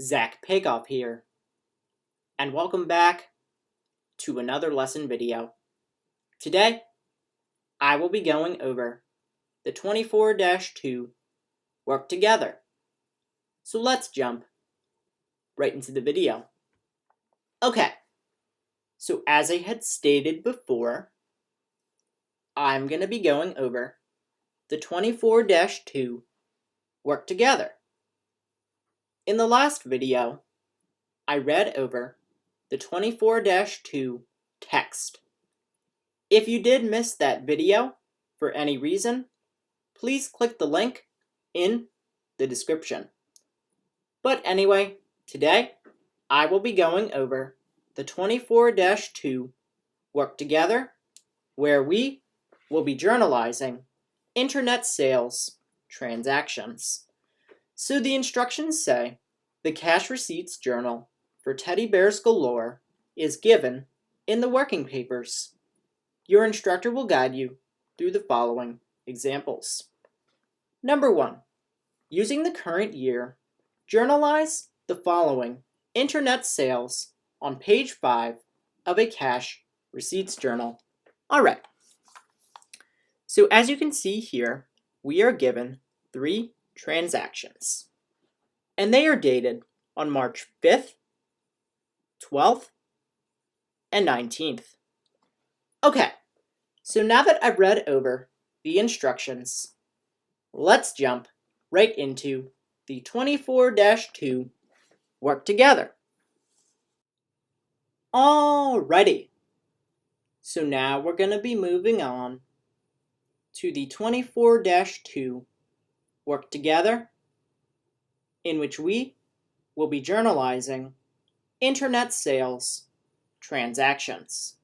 Zach Pagoff here, and welcome back to another lesson video. Today, I will be going over the 24-2 work together. So let's jump right into the video. Okay, so as I had stated before, I'm going to be going over the 24-2 work together. In the last video, I read over the 24-2 text. If you did miss that video for any reason, please click the link in the description. But anyway, today I will be going over the 24-2 work together, where we will be journalizing internet sales transactions. So the instructions say the cash receipts journal for Teddy Bears Galore is given in the working papers. Your instructor will guide you through the following examples. Number 1. Using the current year, journalize the following internet sales on page 5 of a cash receipts journal. Alright, so as you can see here, we are given 3 transactions, and they are dated on March 5th, 12th, and 19th. Okay, so now that I've read over the instructions, let's jump right into the 24-2 work together. Alrighty, so now we're going to be moving on to the 24-2 work together, in which we will be journalizing internet sales transactions.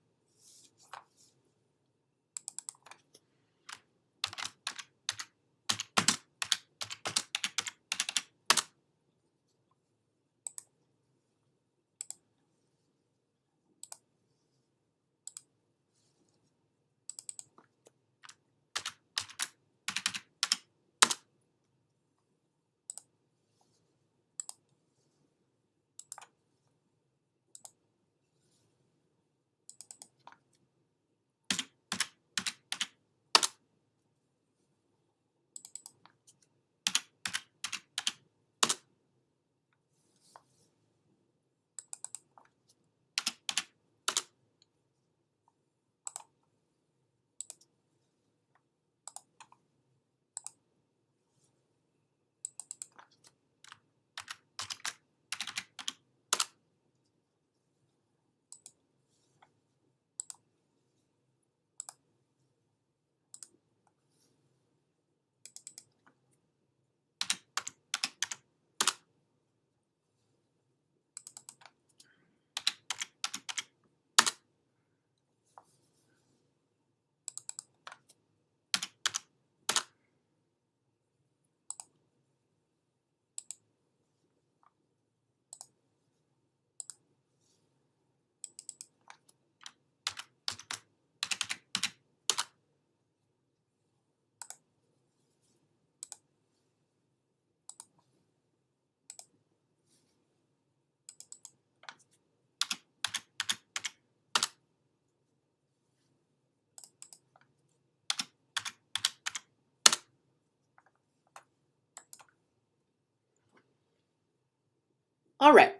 Alright,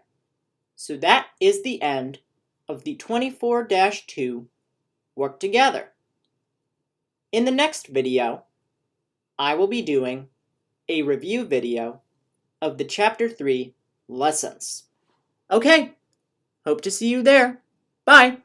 so that is the end of the 24-2 work together. In the next video, I will be doing a review video of the Chapter 3 lessons. Okay, hope to see you there. Bye!